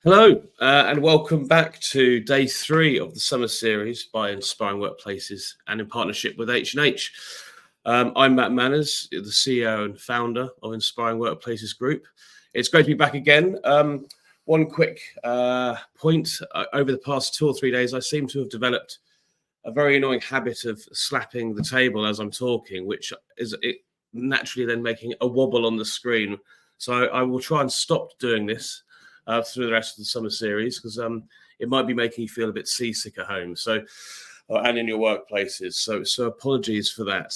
Hello, and welcome back to day 3 of the summer series by Inspiring Workplaces and in partnership with H&H. I'm Matt Manners, the CEO and founder of Inspiring Workplaces Group. It's great to be back again. One quick point, over the past 2 or 3 days, I seem to have developed a very annoying habit of slapping the table as I'm talking, which is naturally then making a wobble on the screen. So I will try and stop doing this through the rest of the summer series, because it might be making you feel a bit seasick at home, and in your workplaces. So apologies for that.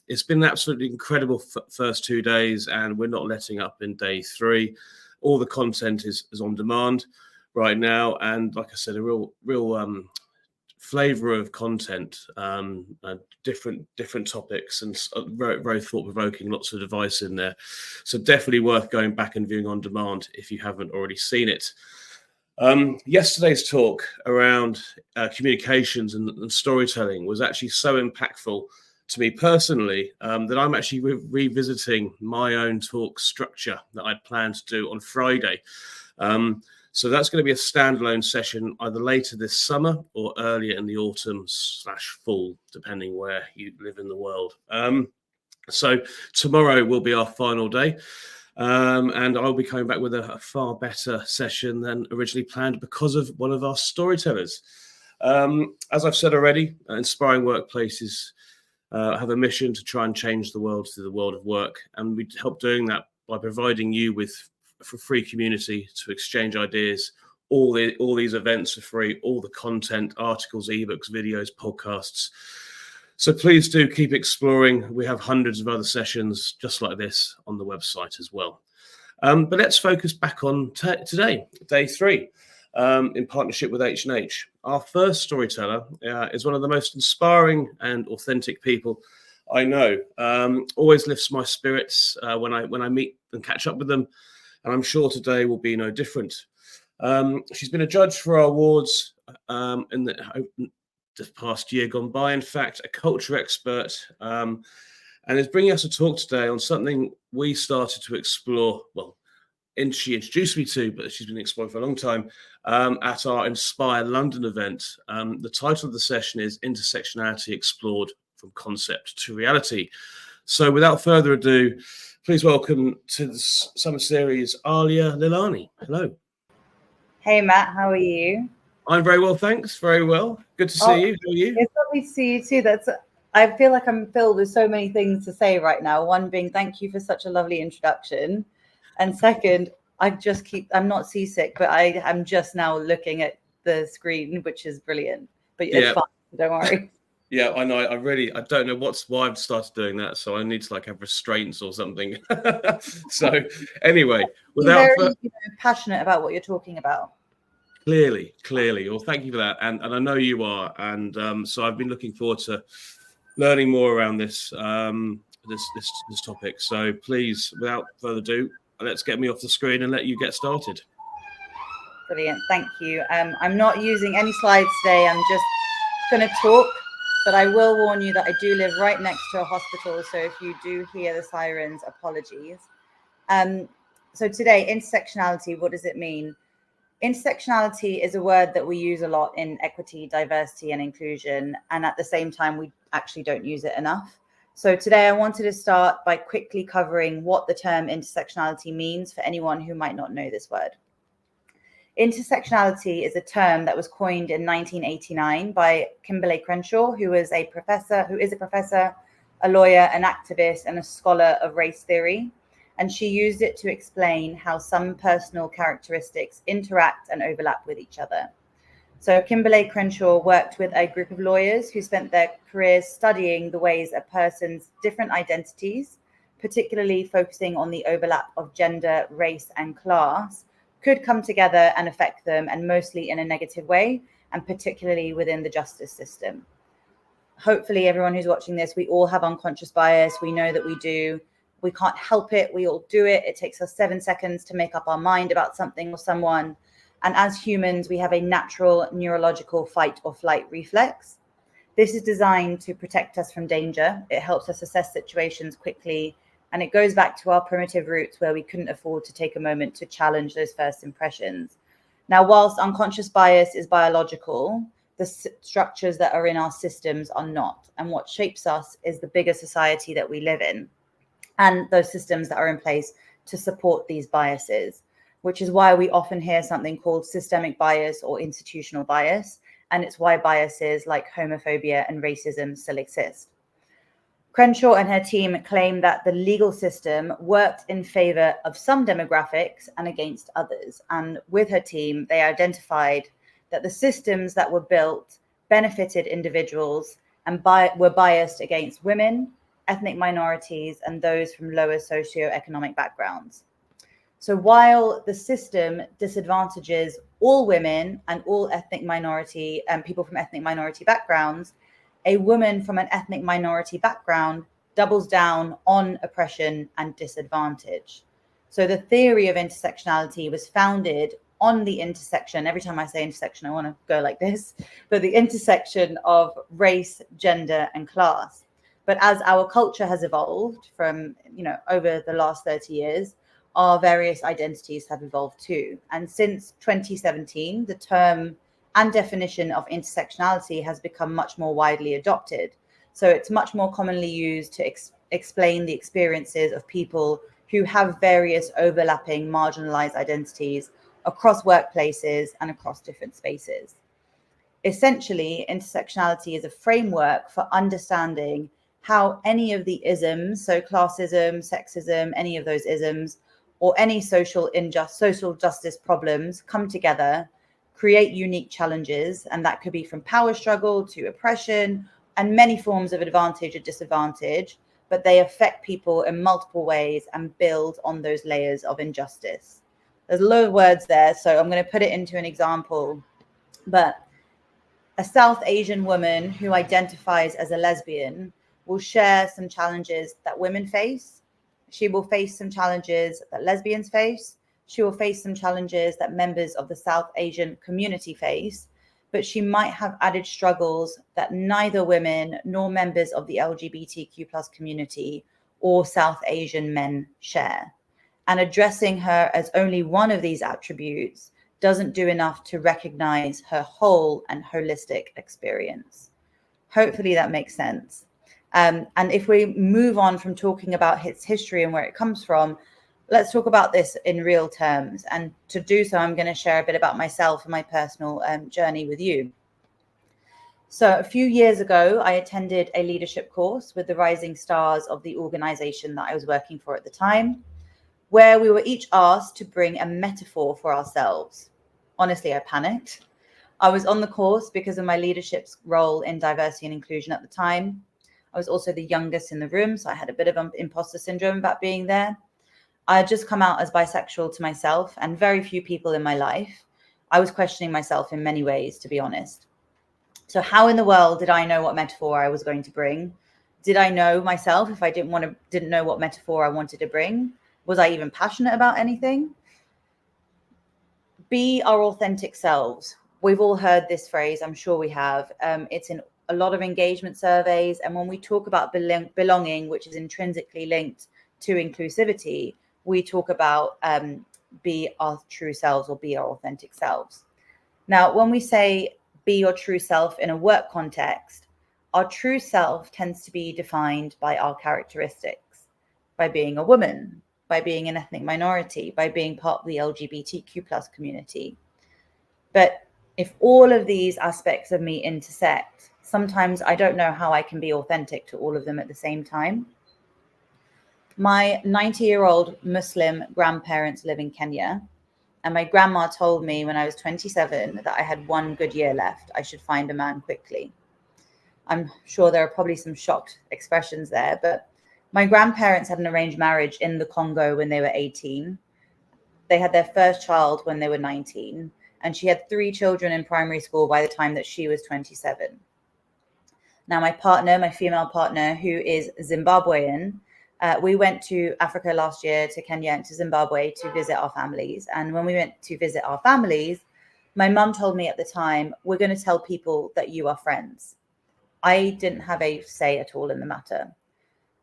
It's been an absolutely incredible first 2 days, and we're not letting up in day 3. All the content is on demand right now, and like I said, a real flavor of content, different topics, and very thought-provoking, lots of advice in there. So definitely worth going back and viewing on demand if you haven't already seen it. Yesterday's talk around communications and storytelling was actually so impactful to me personally that I'm actually revisiting my own talk structure that I'd planned to do on Friday. So that's going to be a standalone session either later this summer or earlier in the autumn/fall, depending where you live in the world. So tomorrow will be our final day, and I'll be coming back with a far better session than originally planned because of one of our storytellers. As I've said already, Inspiring Workplaces have a mission to try and change the world through the world of work, and we help doing that by providing you with for free community to exchange ideas. All these events are free, all the content, articles, ebooks, videos, podcasts. So please do keep exploring. We have hundreds of other sessions just like this on the website as well. But let's focus back on today, day 3, in partnership with H&H. Our first storyteller is one of the most inspiring and authentic people I know. Always lifts my spirits when I meet and catch up with them. And I'm sure today will be no different. She's been a judge for our awards in the past year gone by, in fact, a culture expert, and is bringing us a talk today on something we started to explore, she introduced me to, but she's been exploring for a long time, at our Inspire London event. The title of the session is Intersectionality Explored from Concept to Reality. So without further ado, please welcome to the summer series, Alya Lilani. Hello. Hey, Matt, how are you? I'm very well, thanks. Very well. Good to see you. How are you? It's lovely to see you too. I feel like I'm filled with so many things to say right now. One being, thank you for such a lovely introduction. And second, I'm not seasick, but I am just now looking at the screen, which is brilliant. But it's fine, don't worry. Yeah, I know. I don't know why I've started doing that. So I need to have restraints or something. So anyway, you're very passionate about what you're talking about. Clearly. Well, thank you for that. And I know you are. And so I've been looking forward to learning more around this topic. So please, without further ado, let's get me off the screen and let you get started. Brilliant. Thank you. I'm not using any slides today. I'm just going to talk. But I will warn you that I do live right next to a hospital. So if you do hear the sirens, apologies. So today, intersectionality, what does it mean? Intersectionality is a word that we use a lot in equity, diversity, and inclusion. And at the same time, we actually don't use it enough. So today I wanted to start by quickly covering what the term intersectionality means for anyone who might not know this word. Intersectionality is a term that was coined in 1989 by Kimberlé Crenshaw, who is a professor, a lawyer, an activist, and a scholar of race theory. And she used it to explain how some personal characteristics interact and overlap with each other. So Kimberlé Crenshaw worked with a group of lawyers who spent their careers studying the ways a person's different identities, particularly focusing on the overlap of gender, race, and class, could come together and affect them, and mostly in a negative way, and particularly within the justice system. Hopefully everyone who's watching this, we all have unconscious bias. We know that we do. We can't help it. We all do it. It takes us 7 seconds to make up our mind about something or someone. And as humans, we have a natural neurological fight or flight reflex. This is designed to protect us from danger. It helps us assess situations quickly. And it goes back to our primitive roots where we couldn't afford to take a moment to challenge those first impressions. Now, whilst unconscious bias is biological, the structures that are in our systems are not. And what shapes us is the bigger society that we live in and those systems that are in place to support these biases, which is why we often hear something called systemic bias or institutional bias. And it's why biases like homophobia and racism still exist. Crenshaw and her team claim that the legal system worked in favor of some demographics and against others. And with her team, they identified that the systems that were built benefited individuals and were biased against women, ethnic minorities, and those from lower socioeconomic backgrounds. So while the system disadvantages all women and all ethnic minority and people from ethnic minority backgrounds, a woman from an ethnic minority background doubles down on oppression and disadvantage. So the theory of intersectionality was founded on the intersection. Every time I say intersection, I want to go like this, but the intersection of race, gender, and class. But as our culture has evolved from, over the last 30 years, our various identities have evolved too. And since 2017, the term and definition of intersectionality has become much more widely adopted. So it's much more commonly used to explain the experiences of people who have various overlapping marginalized identities across workplaces and across different spaces. Essentially, intersectionality is a framework for understanding how any of the isms, so classism, sexism, any of those isms, or any social justice problems come together, create unique challenges, and that could be from power struggle to oppression and many forms of advantage or disadvantage, but they affect people in multiple ways and build on those layers of injustice. There's a lot of words there, so I'm going to put it into an example, but a South Asian woman who identifies as a lesbian will share some challenges that women face. She will face some challenges that lesbians face. She will face some challenges that members of the South Asian community face, but she might have added struggles that neither women nor members of the LGBTQ+ community or South Asian men share. And addressing her as only one of these attributes doesn't do enough to recognize her whole and holistic experience. Hopefully that makes sense. And if we move on from talking about its history and where it comes from, let's talk about this in real terms. And to do so, I'm going to share a bit about myself and my personal journey with you. So a few years ago, I attended a leadership course with the rising stars of the organization that I was working for at the time, where we were each asked to bring a metaphor for ourselves. Honestly, I panicked. I was on the course because of my leadership role in diversity and inclusion at the time. I was also the youngest in the room, so I had a bit of imposter syndrome about being there. I had just come out as bisexual to myself and very few people in my life. I was questioning myself in many ways, to be honest. So how in the world did I know what metaphor I was going to bring? Did I know myself if I didn't know what metaphor I wanted to bring? Was I even passionate about anything? Be our authentic selves. We've all heard this phrase, I'm sure we have. It's in a lot of engagement surveys. And when we talk about belonging, which is intrinsically linked to inclusivity, we talk about be our true selves or be our authentic selves. Now, when we say be your true self in a work context, our true self tends to be defined by our characteristics, by being a woman, by being an ethnic minority, by being part of the LGBTQ+ community. But if all of these aspects of me intersect, sometimes I don't know how I can be authentic to all of them at the same time. My 90-year-old Muslim grandparents live in Kenya, and my grandma told me when I was 27 that I had one good year left. I should find a man quickly. I'm sure there are probably some shocked expressions there, but my grandparents had an arranged marriage in the Congo when they were 18. They had their first child when they were 19, and she had 3 children in primary school by the time that she was 27. Now, my partner, my female partner, who is Zimbabwean, we went to Africa last year, to Kenya and to Zimbabwe to visit our families. And when we went to visit our families, my mum told me at the time, we're going to tell people that you are friends. I didn't have a say at all in the matter.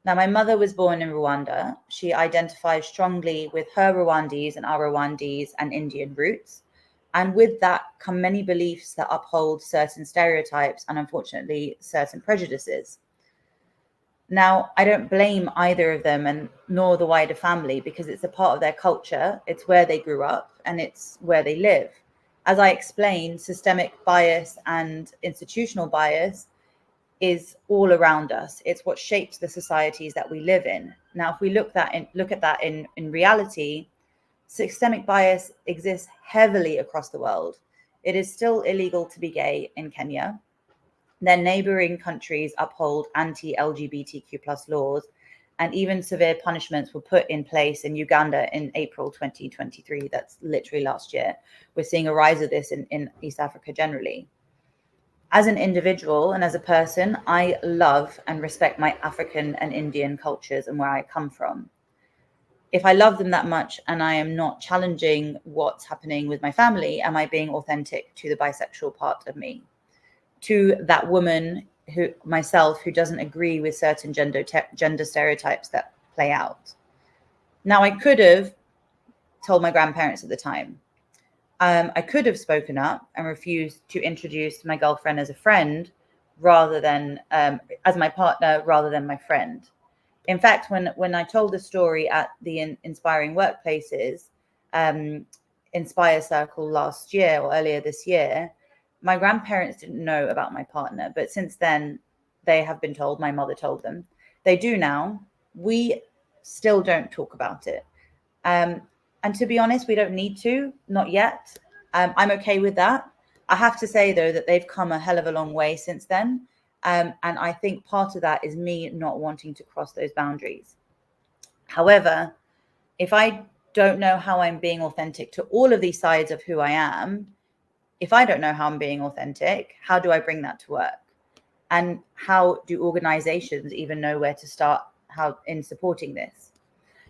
Now, my mother was born in Rwanda. She identifies strongly with her Rwandese and our Rwandese and Indian roots. And with that come many beliefs that uphold certain stereotypes and, unfortunately, certain prejudices. Now, I don't blame either of them, and nor the wider family, because it's a part of their culture, it's where they grew up, and it's where they live. As I explained, systemic bias and institutional bias is all around us. It's what shapes the societies that we live in. Now, if we look at that in reality, systemic bias exists heavily across the world. It is still illegal to be gay in Kenya. Their neighboring countries uphold anti-LGBTQ plus laws, and even severe punishments were put in place in Uganda in April 2023. That's literally last year. We're seeing a rise of this in East Africa generally. As an individual and as a person, I love and respect my African and Indian cultures and where I come from. If I love them that much and I am not challenging what's happening with my family, am I being authentic to the bisexual part of me? To that woman who doesn't agree with certain gender stereotypes that play out. Now, I could have told my grandparents at the time. I could have spoken up and refused to introduce my girlfriend as a friend rather than as my partner rather than my friend. In fact, when I told the story at the Inspiring Workplaces Inspire Circle last year or earlier this year, my grandparents didn't know about my partner, but since then they have been told. My mother told them. They do now. We still don't talk about it. And to be honest, we don't need to, not yet. I'm okay with that. I have to say, though, that they've come a hell of a long way since then. And I think part of that is me not wanting to cross those boundaries. However, if I don't know how I'm being authentic to all of these sides of who I am, if I don't know how I'm being authentic, how do I bring that to work? And how do organizations even know where to start in supporting this?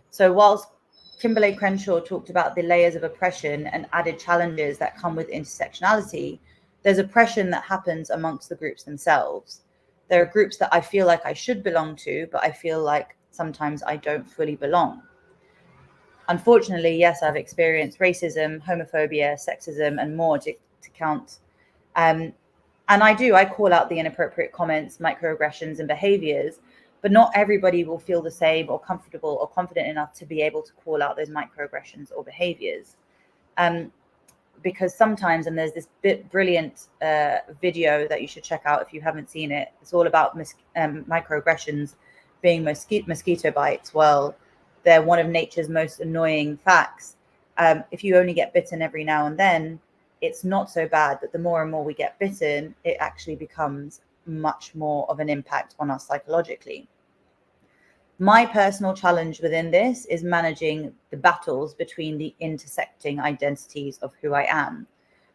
So whilst Kimberlé Crenshaw talked about the layers of oppression and added challenges that come with intersectionality, there's oppression that happens amongst the groups themselves. There are groups that I feel like I should belong to, but I feel like sometimes I don't fully belong. Unfortunately, yes, I've experienced racism, homophobia, sexism, and more to count. And I call out the inappropriate comments, microaggressions, and behaviors, but not everybody will feel the same or comfortable or confident enough to be able to call out those microaggressions or behaviors. Because sometimes, and there's this brilliant video that you should check out if you haven't seen it, it's all about microaggressions being mosquito bites. Well, they're one of nature's most annoying facts. If you only get bitten every now and then, it's not so bad, but the more and more we get bitten, it actually becomes much more of an impact on us psychologically. My personal challenge within this is managing the battles between the intersecting identities of who I am.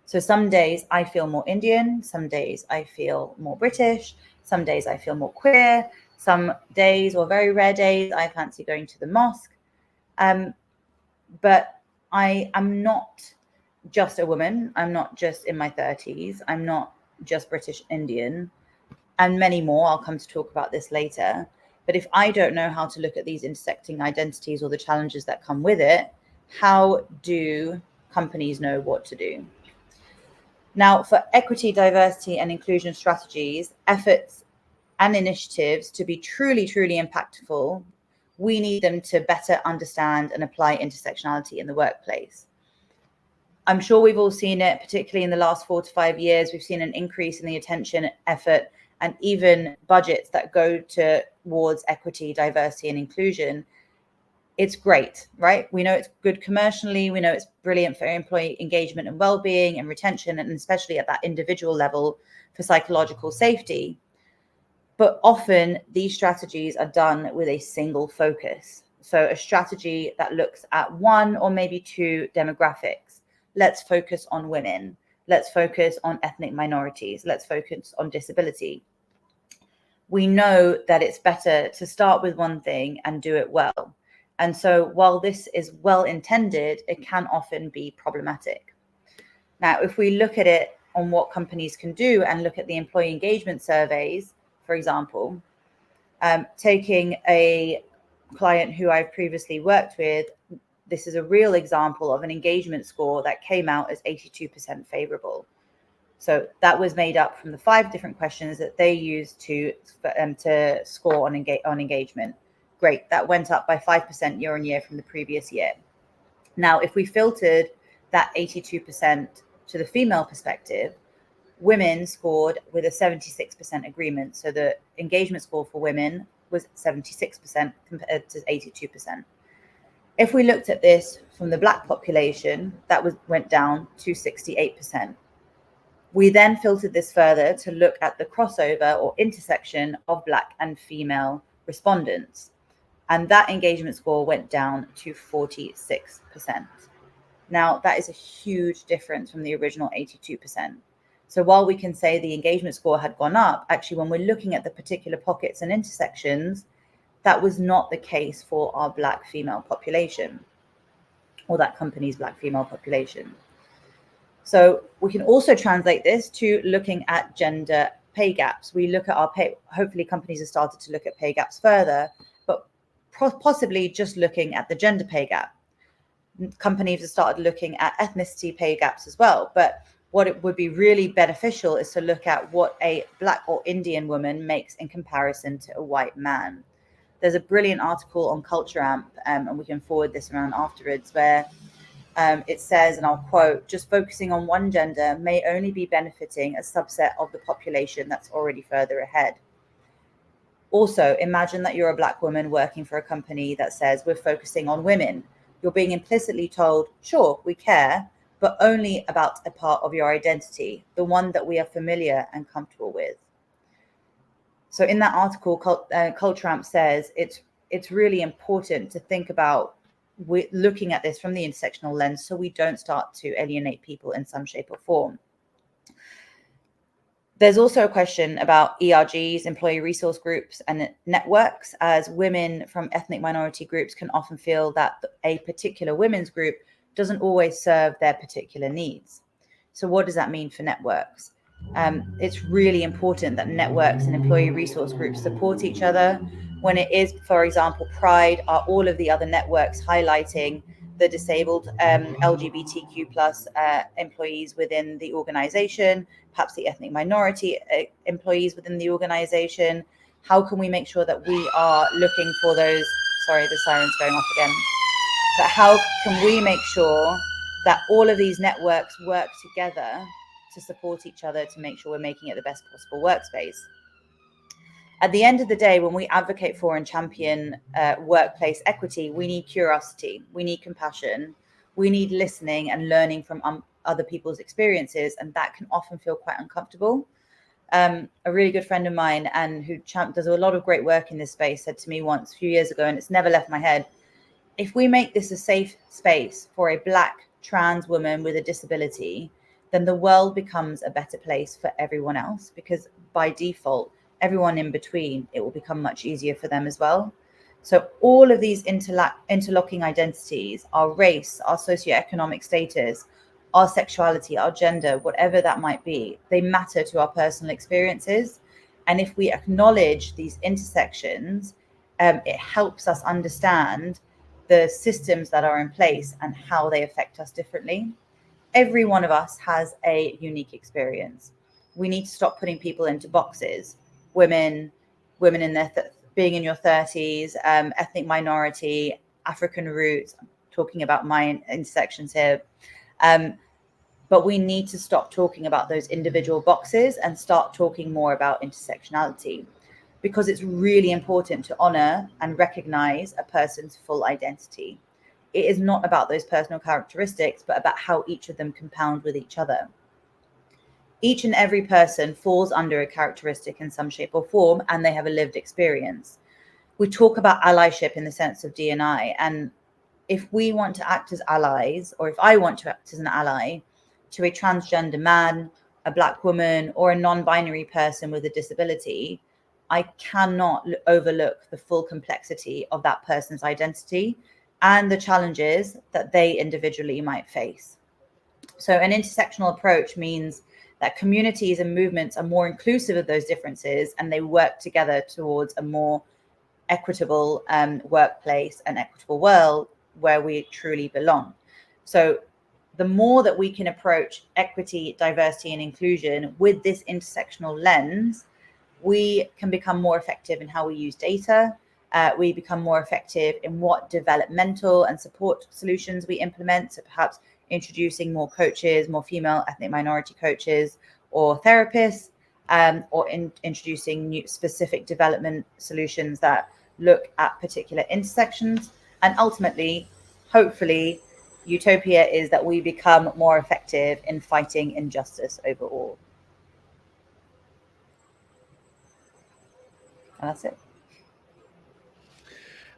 So some days I feel more Indian, some days I feel more British, some days I feel more queer, some days, or very rare days, I fancy going to the mosque. But I am not just a woman. I'm not just in my 30s. I'm not just British Indian, and many more. I'll come to talk about this later. But if I don't know how to look at these intersecting identities or the challenges that come with it, how do companies know what to do? Now, for equity, diversity, and inclusion strategies, efforts, and initiatives to be truly, truly impactful, we need them to better understand and apply intersectionality in the workplace. I'm sure we've all seen it, particularly in the last 4 to 5 years. We've seen an increase in the attention, effort, and even budgets that go towards equity, diversity, and inclusion. It's great, right? We know it's good commercially. We know it's brilliant for employee engagement and well-being and retention, and especially at that individual level for psychological safety. But often these strategies are done with a single focus. So a strategy that looks at 1 or maybe 2 demographics. Let's focus on women. Let's focus on ethnic minorities. Let's focus on disability. We know that it's better to start with one thing and do it well. And so while this is well intended, it can often be problematic. Now, if we look at it on what companies can do and look at the employee engagement surveys, for example, taking a client who I've previously worked with, this is a real example of an engagement score that came out as 82% favorable. So that was made up from the 5 different questions that they used to score on engagement. Great, that went up by 5% year on year from the previous year. Now, if we filtered that 82% to the female perspective, women scored with a 76% agreement. So the engagement score for women was 76% compared to 82%. If we looked at this from the Black population, that went down to 68%. We then filtered this further to look at the crossover or intersection of Black and female respondents. And that engagement score went down to 46%. Now, that is a huge difference from the original 82%. So while we can say the engagement score had gone up, actually, when we're looking at the particular pockets and intersections, that was not the case for our Black female population, or that company's Black female population. So we can also translate this to looking at gender pay gaps. We look at our pay, hopefully companies have started to look at pay gaps further, but possibly just looking at the gender pay gap. Companies have started looking at ethnicity pay gaps as well. But what it would be really beneficial is to look at what a Black or Indian woman makes in comparison to a white man. There's a brilliant article on Culture Amp, and we can forward this around afterwards, where it says, and I'll quote, "Just focusing on one gender may only be benefiting a subset of the population that's already further ahead." Also, imagine that you're a Black woman working for a company that says, "We're focusing on women." You're being implicitly told, sure, we care, but only about a part of your identity, the one that we are familiar and comfortable with. So in that article, Culture Amp says it's really important to think about looking at this from the intersectional lens so we don't start to alienate people in some shape or form. There's also a question about ERGs, employee resource groups, and networks, as women from ethnic minority groups can often feel that a particular women's group doesn't always serve their particular needs. So what does that mean for networks? It's really important that networks and employee resource groups support each other. When it is, for example, Pride, are all of the other networks highlighting the disabled LGBTQ plus employees within the organization, perhaps the ethnic minority employees within the organization? How can we make sure that we are looking for those, sorry, the siren's going off again, but how can we make sure that all of these networks work together to support each other to make sure we're making it the best possible workspace? At the end of the day, when we advocate for and champion workplace equity, we need curiosity, we need compassion, we need listening and learning from other people's experiences, and that can often feel quite uncomfortable. A really good friend of mine, and who does a lot of great work in this space, said to me once a few years ago, and it's never left my head, if we make this a safe space for a Black trans woman with a disability, then the world becomes a better place for everyone else, because by default, everyone in between, it will become much easier for them as well. So all of these interlocking identities, our race, our socioeconomic status, our sexuality, our gender, whatever that might be, they matter to our personal experiences. And if we acknowledge these intersections, it helps us understand the systems that are in place and how they affect us differently. Every one of us has a unique experience. We need to stop putting people into boxes. Women in their being in your 30s, ethnic minority, African roots. I'm talking about my intersections here. But we need to stop talking about those individual boxes and start talking more about intersectionality, because it's really important to honor and recognize a person's full identity. It is not about those personal characteristics, but about how each of them compound with each other. Each and every person falls under a characteristic in some shape or form, and they have a lived experience. We talk about allyship in the sense of D&I, and if we want to act as allies, or if I want to act as an ally to a transgender man, a Black woman, or a non-binary person with a disability, I cannot overlook the full complexity of that person's identity and the challenges that they individually might face. So an intersectional approach means that communities and movements are more inclusive of those differences, and they work together towards a more equitable workplace and equitable world where we truly belong. So the more that we can approach equity, diversity, and inclusion with this intersectional lens, we can become more effective in how we use data. We become more effective in what developmental and support solutions we implement. So perhaps introducing more coaches, more female ethnic minority coaches or therapists, or introducing new specific development solutions that look at particular intersections. And ultimately, hopefully, utopia is that we become more effective in fighting injustice overall. And that's it.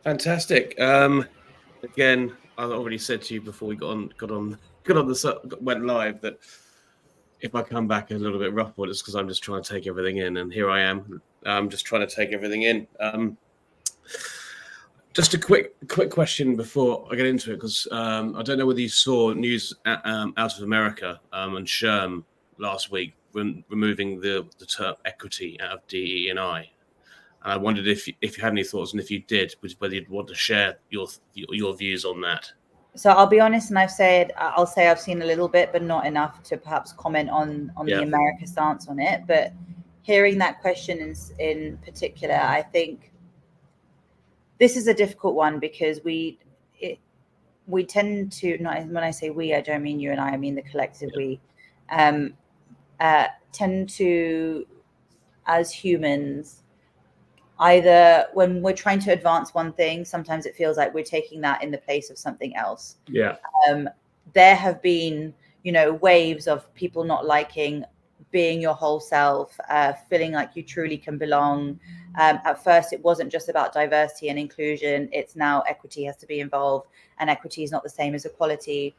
Fantastic. Again, I already said to you before we went live, that if I come back a little bit rough, it's because I'm just trying to take everything in, and here I am. I'm just trying to take everything in. Just a quick question before I get into it, because I don't know whether you saw news out of America and SHRM last week removing the term equity out of DE&I. And I wondered if you had any thoughts, and if you did, whether you'd want to share your views on that. So I'll be honest, and I'll say I've seen a little bit, but not enough to perhaps comment on the America stance on it. But hearing that question in particular, I think this is a difficult one, because we tend to, not when I say we, I don't mean you and I mean the collective we, tend to, as humans, either when we're trying to advance one thing, sometimes it feels like we're taking that in the place of something else. Yeah. There have been, waves of people not liking being your whole self, feeling like you truly can belong. At first, it wasn't just about diversity and inclusion. It's now equity has to be involved, and equity is not the same as equality.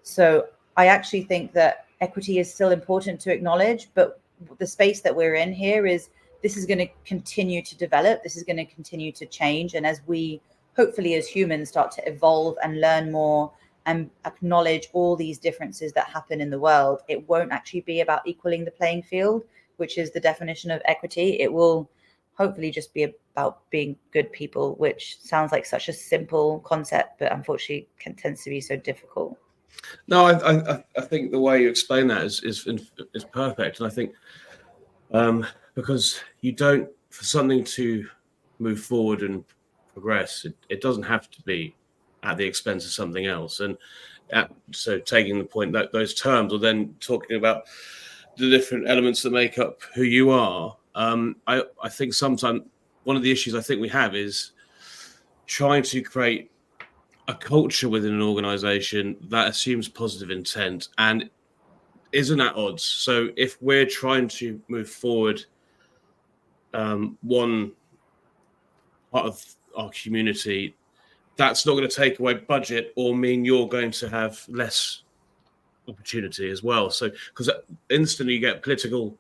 So I actually think that equity is still important to acknowledge, but the space that we're in here is, this is going to continue to develop. This is going to continue to change. And as we, hopefully as humans, start to evolve and learn more and acknowledge all these differences that happen in the world, it won't actually be about equaling the playing field, which is the definition of equity. It will hopefully just be about being good people, which sounds like such a simple concept, but unfortunately tends to be so difficult. No, I think the way you explain that is perfect. And I think because you don't, for something to move forward and progress, it doesn't have to be at the expense of something else. And so taking the point that those terms, or then talking about the different elements that make up who you are, I think sometimes one of the issues I think we have is trying to create a culture within an organization that assumes positive intent and isn't at odds. So if we're trying to move forward one part of our community, that's not going to take away budget or mean you're going to have less opportunity as well. So because instantly you get political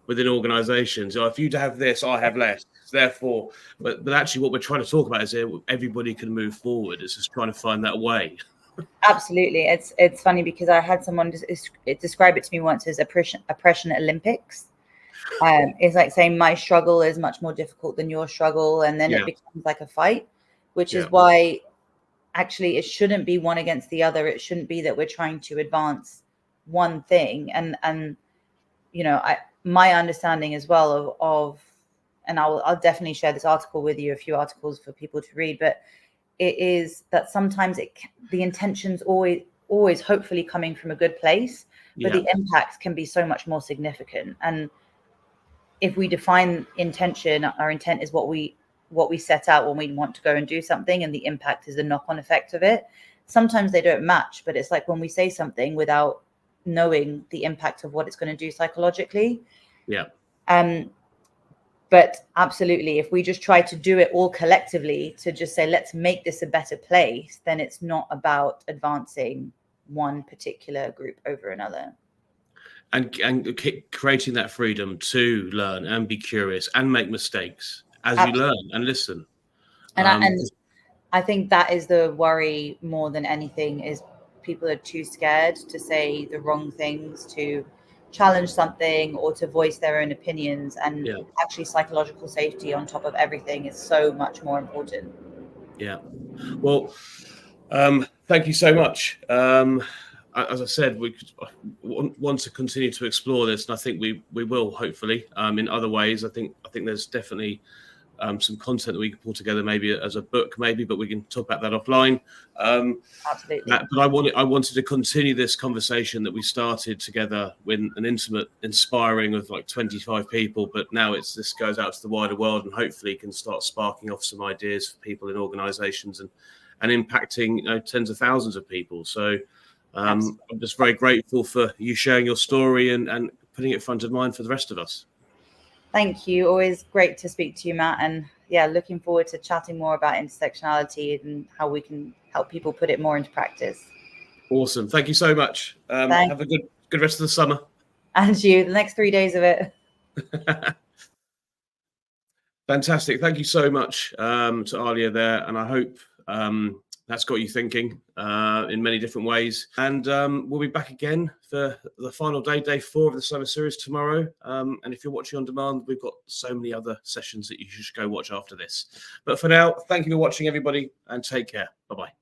within organizations, if you have this, I have less, therefore, but actually what we're trying to talk about is everybody can move forward. It's just trying to find that way. Absolutely. It's funny, because I had someone describe it to me once as oppression Olympics. It's like saying my struggle is much more difficult than your struggle, and then it becomes like a fight, which is why actually it shouldn't be one against the other. It shouldn't be that we're trying to advance one thing. And my understanding as well of and I'll definitely share this article with you, a few articles for people to read, but it is that sometimes the intention's always hopefully coming from a good place, but the impact can be so much more significant. And if we define intention, our intent is what we set out when we want to go and do something, and the impact is the knock-on effect of it. Sometimes they don't match, but it's like when we say something without knowing the impact of what it's going to do psychologically. But absolutely, if we just try to do it all collectively, to just say, let's make this a better place, then it's not about advancing one particular group over another. And creating that freedom to learn and be curious and make mistakes as you learn and listen. And I think that is the worry more than anything, is people are too scared to say the wrong things, to challenge something, or to voice their own opinions. And actually psychological safety on top of everything is so much more important. Yeah. Well, Thank you so much. As I said, we want to continue to explore this, and I think we will, hopefully, in other ways. I think there's definitely some content that we can pull together, maybe as a book, but we can talk about that offline. Absolutely. But I wanted to continue this conversation that we started together with an intimate, inspiring of like 25 people, but now this goes out to the wider world and hopefully can start sparking off some ideas for people in organizations and impacting tens of thousands of people. So I'm just very grateful for you sharing your story and putting it front of mind for the rest of us. Thank you. Always great to speak to you, Matt. And yeah, looking forward to chatting more about intersectionality and how we can help people put it more into practice. Awesome. Thank you so much. Have a good rest of the summer. And you, the next 3 days of it. Fantastic. Thank you so much to Alya there. And I hope that's got you thinking in many different ways. And we'll be back again for the final day 4 of the summer series tomorrow. And if you're watching on demand, we've got so many other sessions that you should go watch after this. But for now, thank you for watching, everybody, and take care. Bye-bye.